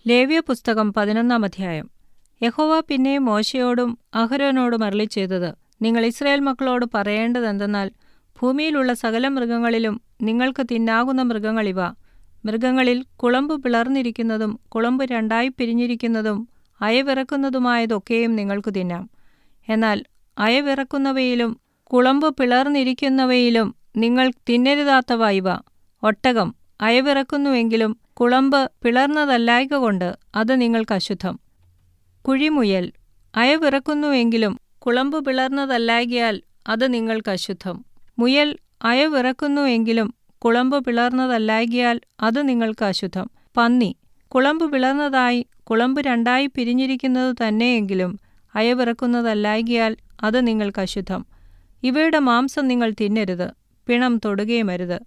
ലേവ്യപുസ്തകം 11 അധ്യായം. യഹോവ പിന്നെയും മോശെയോടും അഹരോനോടും അരുളിച്ചെയ്തത്, നിങ്ങൾ ഇസ്രായേൽ മക്കളോട് പറയേണ്ടതെന്തെന്നാൽ, ഭൂമിയിലുള്ള സകല മൃഗങ്ങളിലും നിങ്ങൾക്ക് തിന്നാകുന്ന മൃഗങ്ങളിവ. മൃഗങ്ങളിൽ കുളമ്പ് പിളർന്നിരിക്കുന്നതും കുളമ്പ് രണ്ടായി പിരിഞ്ഞിരിക്കുന്നതും അയവിറക്കുന്നതുമായതൊക്കെയും നിങ്ങൾക്ക് തിന്നാം. എന്നാൽ അയവിറക്കുന്നവയിലും കുളമ്പ് പിളർന്നിരിക്കുന്നവയിലും നിങ്ങൾ തിന്നരുതാത്തവ ഇവ. ഒട്ടകം അയവിറക്കുന്നുവെങ്കിലും കുളമ്പ് പിളർന്നതല്ലായ്കകൊണ്ട് അത് നിങ്ങൾക്ക് അശുദ്ധം. കുഴിമുയൽ അയവിറക്കുന്നുവെങ്കിലും കുളമ്പ് പിളർന്നതല്ലായ്കയാൽ അത് നിങ്ങൾക്ക് അശുദ്ധം. മുയൽ അയവിറക്കുന്നുവെങ്കിലും കുളമ്പ് പിളർന്നതല്ലായ്കയാൽ അത് നിങ്ങൾക്ക് അശുദ്ധം. പന്നി കുളമ്പ് പിളർന്നതായി കുളമ്പ് രണ്ടായി പിരിഞ്ഞിരിക്കുന്നത് തന്നെയെങ്കിലും അയവിറക്കുന്നതല്ലായ്കയാൽ അത് നിങ്ങൾക്ക് അശുദ്ധം. ഇവയുടെ മാംസം നിങ്ങൾ തിന്നരുത്, പിണം തൊടുകയുമരുത്,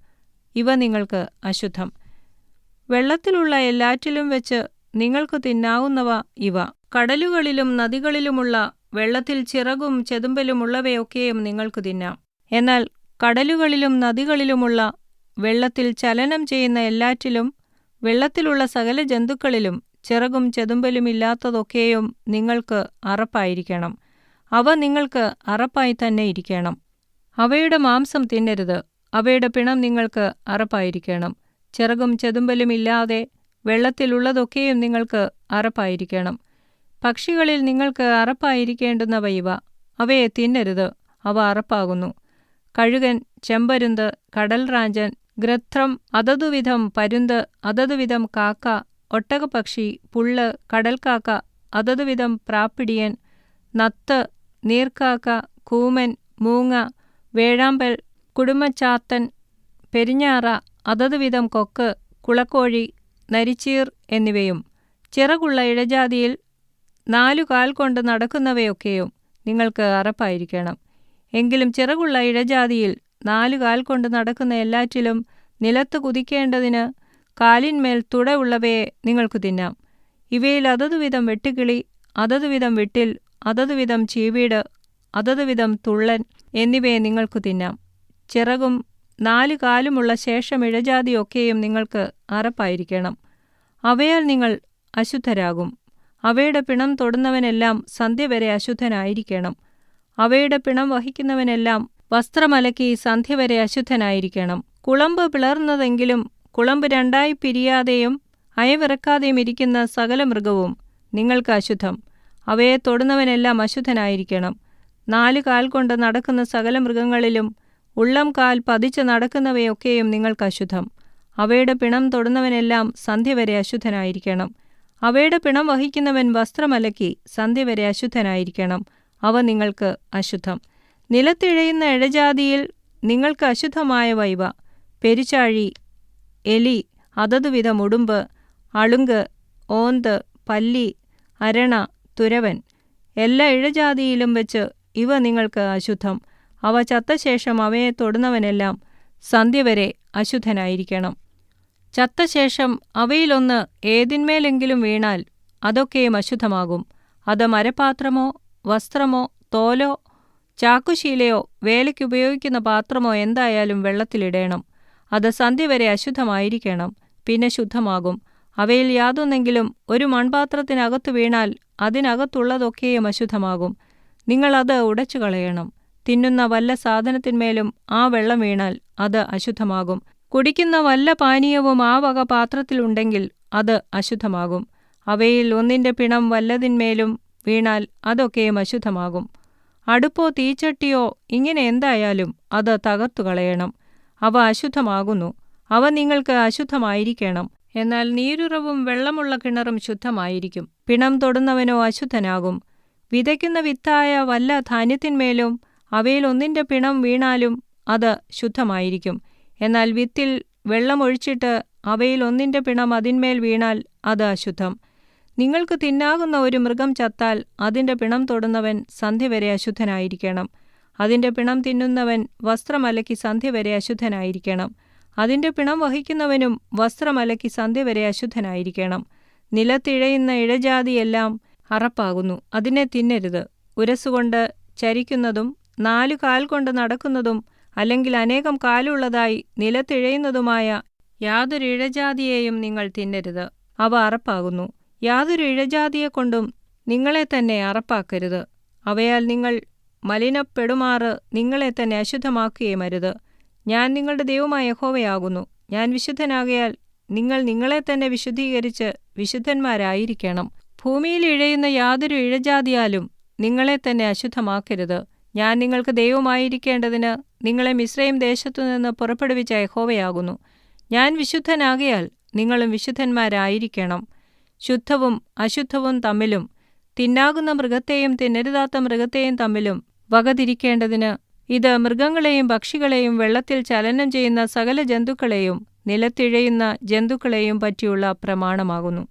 ഇവ നിങ്ങൾക്ക് അശുദ്ധം. വെള്ളത്തിലുള്ള എല്ലാറ്റിലും വെച്ച് നിങ്ങൾക്ക് തിന്നാവുന്നവ ഇവ. കടലുകളിലും നദികളിലുമുള്ള വെള്ളത്തിൽ ചിറകും ചെതുമ്പലുമുള്ളവയൊക്കെയും നിങ്ങൾക്ക് തിന്നാം. എന്നാൽ കടലുകളിലും നദികളിലുമുള്ള വെള്ളത്തിൽ ചലനം ചെയ്യുന്ന എല്ലാറ്റിലും വെള്ളത്തിലുള്ള സകല ജന്തുക്കളിലും ചിറകും ചെതുമ്പലുമില്ലാത്തതൊക്കെയും നിങ്ങൾക്ക് അറപ്പായിരിക്കണം. അവ നിങ്ങൾക്ക് അറപ്പായി തന്നെ ഇരിക്കണം. അവയുടെ മാംസം തിന്നരുത്, അവയുടെ പിണം നിങ്ങൾക്ക് അറപ്പായിരിക്കണം. ചിറകും ചെതുമ്പലുമില്ലാതെ വെള്ളത്തിലുള്ളതൊക്കെയും നിങ്ങൾക്ക് അറപ്പായിരിക്കണം. പക്ഷികളിൽ നിങ്ങൾക്ക് അറപ്പായിരിക്കേണ്ടുന്നവ ഇവ. അവയെ തിന്നരുത്, അവ അറപ്പാകുന്നു. കഴുകൻ, ചെമ്പരുന്ത്, കടൽറാഞ്ചൻ, ഗൃധ്രം, അതതുവിധം പരുന്ത്, അതതുവിധം കാക്ക, ഒട്ടകപ്പക്ഷി, പുള്ള്, കടൽക്കാക്ക, അതതുവിധം പ്രാപ്പിടിയൻ, നത്ത്, നീർക്കാക്ക, കൂമൻ, മൂങ്ങ, വേഴാമ്പൽ, കുടുമച്ചാത്തൻ, പെരിഞ്ഞാറ, അതതുവിധം കൊക്ക്, കുളക്കോഴി, നരിച്ചീർ എന്നിവയും ചിറകുള്ള ഇഴജാതിയിൽ 4 കാൽ കൊണ്ട് നടക്കുന്നവയൊക്കെയും നിങ്ങൾക്ക് അറപ്പായിരിക്കണം. എങ്കിലും ചിറകുള്ള ഇഴജാതിയിൽ 4 കാൽ കൊണ്ട് നടക്കുന്ന എല്ലാറ്റിലും നിലത്ത് കുതിക്കേണ്ടതിന് കാലിന്മേൽ തുട ഉള്ളവയെ നിങ്ങൾക്ക് തിന്നാം. ഇവയിൽ അതതുവിധം വെട്ടുകിളി, അതതുവിധം വിട്ടിൽ, അതതുവിധം ചീവീട്, അതതുവിധം തുള്ളൻ എന്നിവയെ നിങ്ങൾക്ക് തിന്നാം. ചിറകും 4 കാലുമുള്ള ശേഷം ഇഴജാതിയൊക്കെയും നിങ്ങൾക്ക് അറപ്പായിരിക്കണം. അവയാൽ നിങ്ങൾ അശുദ്ധരാകും. അവയുടെ പിണം തൊടുന്നവനെല്ലാം സന്ധ്യവരെ അശുദ്ധനായിരിക്കണം. അവയുടെ പിണം വഹിക്കുന്നവനെല്ലാം വസ്ത്രമലക്കി സന്ധ്യവരെ അശുദ്ധനായിരിക്കണം. കുളമ്പ് പിളർന്നതെങ്കിലും കുളമ്പ് രണ്ടായി പിരിയാതെയും അയവിറക്കാതെയും ഇരിക്കുന്ന സകല മൃഗവും നിങ്ങൾക്ക് അശുദ്ധം. അവയെ തൊടുന്നവനെല്ലാം അശുദ്ധനായിരിക്കണം. 4 കാൽ കൊണ്ട് നടക്കുന്ന സകല മൃഗങ്ങളിലും ഉള്ളം കാൽ പതിച്ച് നടക്കുന്നവയൊക്കെയും നിങ്ങൾക്ക് അശുദ്ധം. അവയുടെ പിണം തൊടുന്നവനെല്ലാം സന്ധ്യവരെ അശുദ്ധനായിരിക്കണം. അവയുടെ പിണം വഹിക്കുന്നവൻ വസ്ത്രമലക്കി സന്ധ്യവരെ അശുദ്ധനായിരിക്കണം. അവ നിങ്ങൾക്ക് അശുദ്ധം. നിലത്തിഴയുന്ന ഇഴജാതിയിൽ നിങ്ങൾക്ക് അശുദ്ധമായവ ഇവ. പെരുച്ചാഴി, എലി, അതതുവിധം ഉടുമ്പ്, അളുങ്ക്, ഓന്ത്, പല്ലി, അരണ, തുരവൻ, എല്ലാ ഇഴജാതിയിലും വെച്ച് ഇവ നിങ്ങൾക്ക് അശുദ്ധം. അവ ചത്തശേഷം അവയെ തൊടുന്നവനെല്ലാം സന്ധ്യവരെ അശുദ്ധനായിരിക്കണം. ചത്തശേഷം അവയിലൊന്ന് ഏതിന്മേലെങ്കിലും വീണാൽ അതൊക്കെയും അശുദ്ധമാകും. അത് മരപാത്രമോ വസ്ത്രമോ തോലോ ചാക്കുശീലയോ വേലയ്ക്കുപയോഗിക്കുന്ന പാത്രമോ എന്തായാലും വെള്ളത്തിലിടേണം. അത് സന്ധ്യവരെ അശുദ്ധമായിരിക്കണം, പിന്നെ ശുദ്ധമാകും. അവയിൽ യാതൊന്നെങ്കിലും ഒരു മൺപാത്രത്തിനകത്തു വീണാൽ അതിനകത്തുള്ളതൊക്കെയും അശുദ്ധമാകും. നിങ്ങൾ അത് ഉടച്ചു കളയണം. തിന്നുന്ന വല്ല സാധനത്തിന്മേലും ആ വെള്ളം വീണാൽ അത് അശുദ്ധമാകും. കുടിക്കുന്ന വല്ല പാനീയവും ആ വക പാത്രത്തിലുണ്ടെങ്കിൽ അത് അശുദ്ധമാകും. അവയിൽ ഒന്നിന്റെ പിണം വല്ലതിന്മേലും വീണാൽ അതൊക്കെയും അശുദ്ധമാകും. അടുപ്പോ തീച്ചട്ടിയോ ഇങ്ങനെ എന്തായാലും അത് തകർത്തു കളയണം. അവ അശുദ്ധമാകുന്നു. അവ നിങ്ങൾക്ക് അശുദ്ധമായിരിക്കണം. എന്നാൽ നീരുറവും വെള്ളമുള്ള കിണറും ശുദ്ധമായിരിക്കും. പിണം തൊടുന്നവനോ അശുദ്ധനാകും. വിതയ്ക്കുന്ന വിത്തായ വല്ല ധാന്യത്തിന്മേലും അവയിൽ ഒന്നിന്റെ പിണം വീണാലും അത് ശുദ്ധമായിരിക്കും. എന്നാൽ വിത്തിൽ വെള്ളമൊഴിച്ചിട്ട് അവയിൽ ഒന്നിന്റെ പിണം അതിന്മേൽ വീണാൽ അത് അശുദ്ധം. നിങ്ങൾക്ക് തിന്നാകുന്ന ഒരു മൃഗം ചത്താൽ അതിന്റെ പിണം തൊടുന്നവൻ സന്ധ്യവരെ അശുദ്ധനായിരിക്കണം. അതിന്റെ പിണം തിന്നുന്നവൻ വസ്ത്രമലക്കി സന്ധ്യവരെ അശുദ്ധനായിരിക്കണം. അതിന്റെ പിണം വഹിക്കുന്നവനും വസ്ത്രമലക്കി സന്ധ്യവരെ അശുദ്ധനായിരിക്കണം. നിലത്തിഴയുന്ന ഇഴജാതിയെല്ലാം അറപ്പാകുന്നു, അതിനെ തിന്നരുത്. ഉരസുകൊണ്ട് ചരിക്കുന്നതും 4 കാൽ കൊണ്ട് നടക്കുന്നതും അല്ലെങ്കിൽ അനേകം കാലുള്ളതായി നിലത്തിഴയുന്നതുമായ യാതൊരു ഇഴജാതിയെയും നിങ്ങൾ തിന്നരുത്. അവ അറപ്പാകുന്നു. യാതൊരു ഇഴജാതിയെക്കൊണ്ടും നിങ്ങളെ തന്നെ അറപ്പാക്കരുത്. അവയാൽ നിങ്ങൾ മലിനപ്പെടുമാറ് നിങ്ങളെ തന്നെ അശുദ്ധമാക്കുകയും അരുത്. ഞാൻ നിങ്ങളുടെ ദൈവമായ യഹോവയാകുന്നു. ഞാൻ വിശുദ്ധനാകയാൽ നിങ്ങൾ നിങ്ങളെ തന്നെ വിശുദ്ധീകരിച്ച് വിശുദ്ധന്മാരായിരിക്കണം. ഭൂമിയിൽ ഇഴയുന്ന യാതൊരു ഇഴജാതിയാലും നിങ്ങളെ തന്നെ അശുദ്ധമാക്കരുത്. ഞാൻ നിങ്ങൾക്ക് ദൈവമായിരിക്കേണ്ടതിന് നിങ്ങളെ മിസ്രയീം ദേശത്തുനിന്ന് പുറപ്പെടുവിച്ച യഹോവയാകുന്നു. ഞാൻ വിശുദ്ധനാകയാൽ നിങ്ങളും വിശുദ്ധന്മാരായിരിക്കണം. ശുദ്ധവും അശുദ്ധവും തമ്മിലും തിന്നാകുന്ന മൃഗത്തെയും തിന്നരുതാത്ത മൃഗത്തെയും തമ്മിലും വകതിരിക്കേണ്ടതിന് ഇത് മൃഗങ്ങളെയും പക്ഷികളെയും വെള്ളത്തിൽ ചലനം ചെയ്യുന്ന സകല ജന്തുക്കളെയും നിലത്തിഴയുന്ന ജന്തുക്കളെയും പറ്റിയുള്ള പ്രമാണമാകുന്നു.